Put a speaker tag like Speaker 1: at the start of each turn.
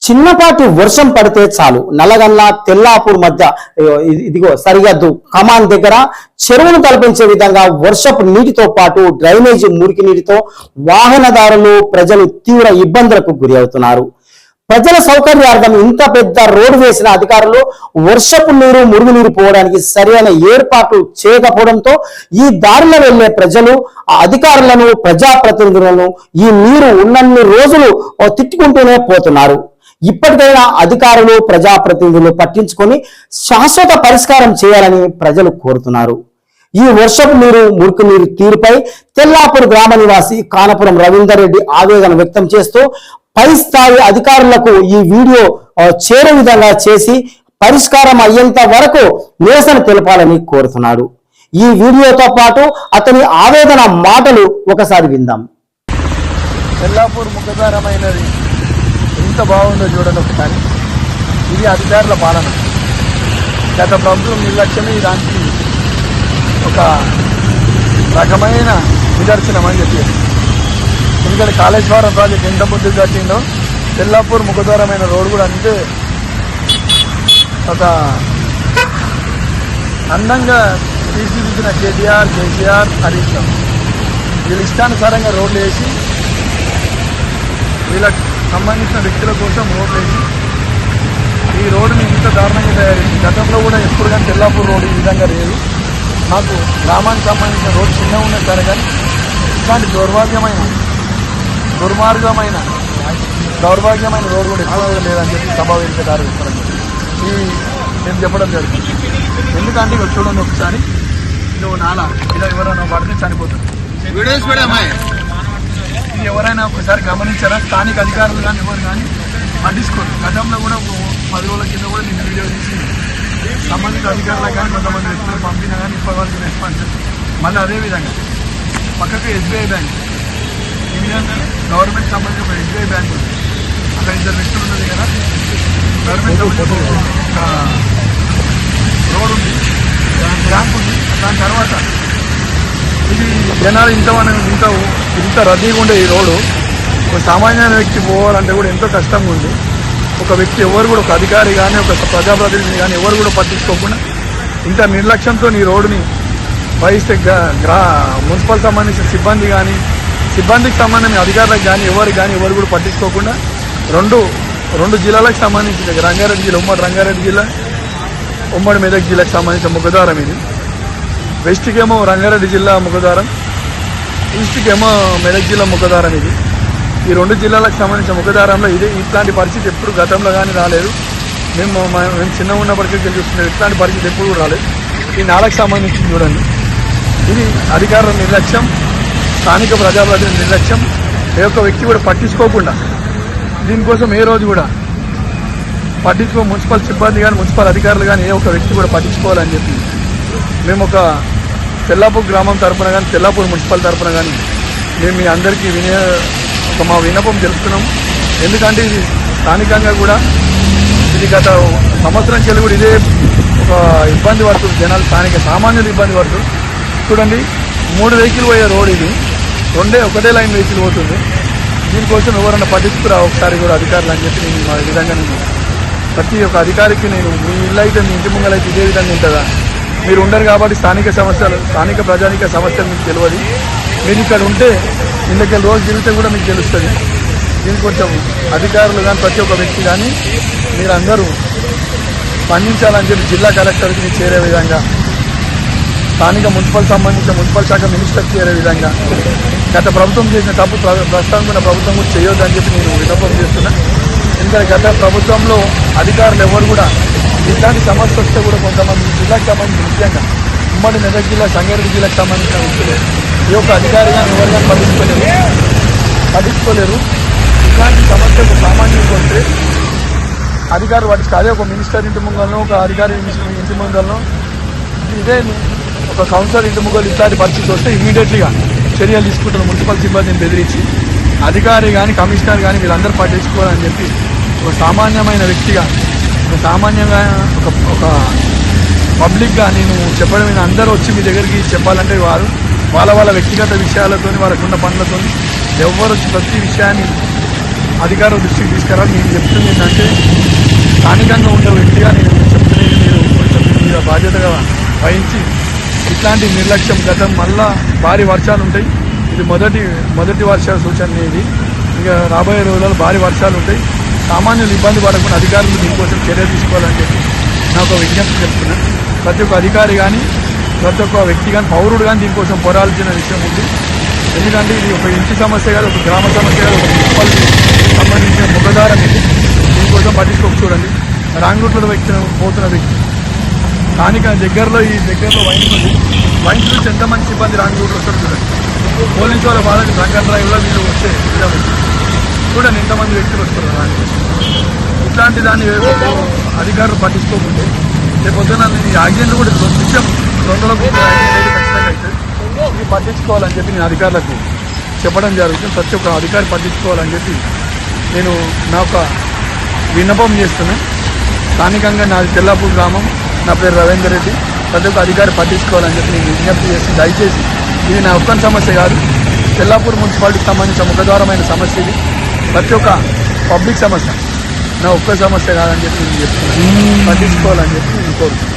Speaker 1: చిన్నపాటి వర్షం పడితే చాలు నల్లగల్ల తెల్లాపూర్ మధ్య ఇదిగో సరిహద్దు కమాన్ దగ్గర చెరువును తలపించే విధంగా వర్షపు నీటితో పాటు డ్రైనేజీ మురికి నీటితో వాహనదారులు ప్రజలు తీవ్ర ఇబ్బందులకు గురి అవుతున్నారు. ప్రజల సౌకర్యార్థం ఇంత పెద్ద రోడ్డు వేసిన అధికారులు వర్షపు నీరు మురుగునీరు పోవడానికి సరైన ఏర్పాట్లు చేయకపోవడంతో ఈ దారిలో వెళ్లే ప్రజలు అధికారులను ప్రజాప్రతినిధులను ఈ నీరు ఉన్నన్ని రోజులు తిట్టుకుంటూనే పోతున్నారు. ఇప్పటికైనా అధికారులు ప్రజాప్రతినిధులు పట్టించుకొని శాశ్వత పరిష్కారం చేయాలని ప్రజలు కోరుతున్నారు. ఈ వర్షపు నీరు మురికి నీరు తీరుపై తెల్లాపూర్ గ్రామ నివాసి కానపురం రవీందర్ రెడ్డి ఆవేదన వ్యక్తం చేస్తూ పై స్థాయి అధికారులకు ఈ వీడియో చేరే విధంగా చేసి పరిష్కారం అయ్యేంత వరకు నిరసన తెలపాలని కోరుతున్నాడు. ఈ వీడియోతో పాటు అతని ఆవేదన మాటలు ఒకసారి విందాం.
Speaker 2: తెల్లాపూర్ ముఖదారమైనది ఎంత బాగుందో చూడండి ఒకసారి. ఇది అధికారుల పాలన. గత ప్రభుత్వం నిర్లక్ష్యమే దానికి ఒక రకమైన నిదర్శనం అని చెప్పి. ఎందుకంటే కాళేశ్వరం ప్రాజెక్ట్ ఎంత ముందు కట్టిందో తెల్లాపూర్ ముఖద్వారమైన రోడ్డు కూడా అంతే ఒక అందంగా తీర్చిదిద్దిన కేటీఆర్, కేసీఆర్, హరీష్ రావు వీళ్ళ ఇష్టానుసారంగా రోడ్లు వేసి వీళ్ళకి సంబంధించిన వ్యక్తుల కోసం రోడ్లు వేసి ఈ రోడ్డుని ఇంత దారుణంగా తయారు చేసి గతంలో కూడా ఎప్పుడు కానీ తెల్లాపూర్ రోడ్డు ఈ విధంగా లేదు. మాకు గ్రామానికి సంబంధించిన రోడ్డు చిన్నగా ఉన్నాయి సరే, కానీ ఇట్లాంటి దౌర్భాగ్యమైన రోడ్డు కూడా ఎక్కువ లేదని చెప్పి సభ వేదికదారు ఇవి నేను చెప్పడం జరుగుతుంది. ఎందుకంటే ఇక్కడ చూడండి ఒకసారి, నువ్వు నాలా ఇలా ఎవరైనా పడితే చనిపోతుంది. ఇది ఎవరైనా ఒకసారి గమనించారా? స్థానిక అధికారులు కానీ ఎవరు కానీ పట్టించుకోరు. గతంలో కూడా 10 రోజుల కింద కూడా నేను వీడియో తీసి సంబంధిత అధికారులకు కానీ కొంతమంది వ్యక్తులు పంపినా కానీ ఇప్పటివరకు రెస్పాన్స్. మళ్ళీ అదేవిధంగా పక్కకు ఎస్బీఐ బ్యాంక్, ఇండియన్ గవర్నమెంట్ సంబంధించిన ఎస్బీఐ బ్యాంక్ ఉంది. అక్కడ 2 వ్యక్తులు ఉన్నది కదా, గవర్నమెంట్ రోడ్ ఉంది, బ్యాంక్ ఉంది. దాని తర్వాత ఇది జనాలు ఇంత రద్దీగా ఉండే ఈ రోడ్డు ఒక సామాన్య వ్యక్తి పోవాలంటే కూడా ఎంతో కష్టంగా ఉంది. ఒక వ్యక్తి ఎవరు కూడా, ఒక అధికారి కానీ ఒక ప్రజాప్రతినిధి కానీ ఎవరు కూడా పట్టించుకోకుండా ఇంత నిర్లక్ష్యంతో ఈ రోడ్డుని వహిస్తే మున్సిపల్ సంబంధించిన సిబ్బంది కానీ సిబ్బందికి సంబంధించిన అధికారులకు కానీ ఎవరు కూడా పట్టించుకోకుండా రెండు జిల్లాలకు సంబంధించిన రంగారెడ్డి జిల్లా, ఉమ్మడి రంగారెడ్డి జిల్లా, ఉమ్మడి మెదక్ జిల్లాకు సంబంధించిన ముఖద్వారం ఇది. వెస్ట్కేమో రంగారెడ్డి జిల్లా ముఖద్వారం, ఈస్ట్కేమో మెదక్ జిల్లా ముఖద్వారం ఇది. ఈ 2 జిల్లాలకు సంబంధించిన ముఖద్వారంలో ఇట్లాంటి పరిస్థితి ఎప్పుడు గతంలో కానీ రాలేదు. మేము చిన్నగా ఉన్నప్పటికీ చూస్తున్నాం, ఇట్లాంటి పరిస్థితి ఎప్పుడు కూడా రాలేదు. ఈ 4కు సంబంధించి చూడండి, ఇది అధికారుల నిర్లక్ష్యం, స్థానిక ప్రజాప్రతినిధుల నిర్లక్ష్యం. ఏ ఒక్క వ్యక్తి కూడా పట్టించుకోకుండా దీనికోసం ఏ రోజు కూడా మున్సిపల్ సిబ్బంది కానీ మున్సిపల్ అధికారులు కానీ ఏ ఒక్క వ్యక్తి కూడా పట్టించుకోవాలని చెప్పి మేము ఒక తెల్లాపూర్ గ్రామం తరఫున కానీ తెల్లాపూర్ మున్సిపల్ తరఫున కానీ మేము మీ అందరికీ మా విన్నపం తెలుపుతున్నాం. ఎందుకంటే ఇది స్థానికంగా కూడా ఇది గత సంవత్సరంకి వెళ్ళి కూడా ఇదే ఒక ఇబ్బంది పడుతుంది జనాలు, స్థానిక సామాన్యులు ఇబ్బంది పడుతుంది. చూడండి, 3 వెహికల్ పోయే రోడ్ ఇది, ఒకటే లైన్ వెహికల్ పోతుంది. దీనికోసం ఎవరన్నా పట్టించుకురా ఒకసారి కూడా అధికారులు అని చెప్పి నేను ఈ విధంగా ప్రతి ఒక్క అధికారికి మీ ఇల్లు అయితే మీ ఇంటి ముంగలైతే ఇదే విధంగా ఉంటుందా? మీరు ఉండరు కాబట్టి స్థానిక ప్రజానిక సమస్యలు మీకు తెలియదు. మీరు ఇక్కడ ఉంటే ఇందుకెళ్ళి రోజు తిరిగితే కూడా మీకు తెలుస్తుంది. దీనికి కొంచెం అధికారులు కానీ ప్రతి ఒక్క వ్యక్తి కానీ మీరందరూ స్పందించాలని చెప్పి జిల్లా కలెక్టర్కి చేరే విధంగా, స్థానిక సంబంధించిన మున్సిపల్ శాఖ మినిస్టర్కి చేరే విధంగా, గత ప్రభుత్వం చేసిన తప్పు ప్రస్తుతం ప్రభుత్వం కూడా చేయొద్దని చెప్పి నేను విన్నపం చేస్తున్నా. ఎందుకంటే గత ప్రభుత్వంలో అధికారులు ఎవరు కూడా ఇట్లాంటి సమస్య వస్తే కూడా కొంతమంది జిల్లాకు సంబంధించి ముఖ్యంగా ఉమ్మడి మెదక్ జిల్లా, సంగారెడ్డి జిల్లాకు సంబంధించిన వ్యక్తులు ఈ యొక్క అధికారిగా ఎవరిగా పట్టించుకోలేరు. ఇట్లాంటి సమస్యకు సామాన్యులకు వస్తే అధికారులు పట్టించుకో. అదే ఒక మినిస్టర్ ఇంటి ముంగలను, ఒక అధికారి ఇంటి ముంగలను, ఇదే ఒక కౌన్సిలర్ ఇంటి ముంగలు ఇట్లాంటి పరిస్థితి వస్తే ఇమీడియట్లీగా చర్యలు తీసుకుంటున్న మున్సిపల్ సిబ్బందిని బెదిరించి అధికారి కానీ కమిషనర్ కానీ వీళ్ళందరూ పట్టించుకోవాలని చెప్పి ఒక సామాన్యమైన వ్యక్తిగా, సామాన్యంగా ఒక పబ్లిక్గా నేను చెప్పడం, అందరూ వచ్చి మీ దగ్గరికి చెప్పాలంటే వాళ్ళ వ్యక్తిగత విషయాలతో వాళ్ళకున్న పనులతో ఎవరు వచ్చి ప్రతి విషయాన్ని అధికారుల దృష్టికి తీసుకురావాలి. నేను చెప్తుంది ఏంటంటే స్థానికంగా ఉండే వ్యక్తిగా నేను చెప్తున్నది మీరు కొంచెం మీద బాధ్యతగా వహించి ఇట్లాంటి నిర్లక్ష్యం గతం మళ్ళా భారీ వర్షాలు ఉంటాయి. ఇది మొదటి వర్షాల సూచన. ఇది ఇక రాబోయే రోజుల్లో భారీ వర్షాలు ఉంటాయి. సామాన్యులు ఇబ్బంది పడకుండా అధికారులు దీనికోసం చర్య తీసుకోవాలని చెప్పి నాకు విజ్ఞప్తి చెప్తున్నాను. ప్రతి ఒక్క అధికారి కానీ ప్రతి ఒక్క వ్యక్తి కానీ పౌరుడు కానీ దీనికోసం పోరాల్సిన విషయం ఉంది. ఎందుకంటే ఇది ఒక ఇంటి సమస్య కాదు, ఒక గ్రామ సమస్య కాదు, ఒక మున్సిపాలిటీ సంబంధించిన ముఖదారం ఇది. దీనికోసం పట్టించుకోక చూడండి. రాంగ్ రూట్లో పోతున్న వ్యక్తి స్థానిక దగ్గరలో వైన్స్ నుంచి ఎంతమంది సిబ్బంది రాంగ్ రూట్లో వస్తారు చూడండి. పోలీసు వాళ్ళ వాళ్ళకి డ్రంక్ డ్రైవ్లో వీళ్ళు వస్తే చూడండి ఎంతమంది వ్యక్తులు వస్తారు. ఇట్లాంటి దాన్ని అధికారులు పట్టించుకోకుంటే రేపొద్దున ఈ యాక్సిడెంట్ కూడా నిత్యం 2 రోజులకు ఖచ్చితంగా అయితే ఇది పట్టించుకోవాలని చెప్పి నేను అధికారులకు చెప్పడం జరుగుతుంది. ప్రతి ఒక్క అధికారి పట్టించుకోవాలని చెప్పి నేను నా ఒక విన్నపం చేస్తున్నాను. స్థానికంగా నాది తెల్లాపూర్ గ్రామం, నా పేరు రవీందర్ రెడ్డి. ప్రతి ఒక్క అధికారి పట్టించుకోవాలని చెప్పి నేను విజ్ఞప్తి చేసి దయచేసి ఇది నా ఒక్క సమస్య కాదు, తెల్లాపూర్ మున్సిపాలిటీకి సంబంధించిన ముఖద్వారమైన సమస్య ఇది. ప్రతి ఒక్క పబ్లిక్ సమస్య, నా ఒక్క సమస్య కాదని చెప్పి నేను చెప్తున్నాను. పట్టించుకోవాలని చెప్పి నేను కోరుతున్నాను.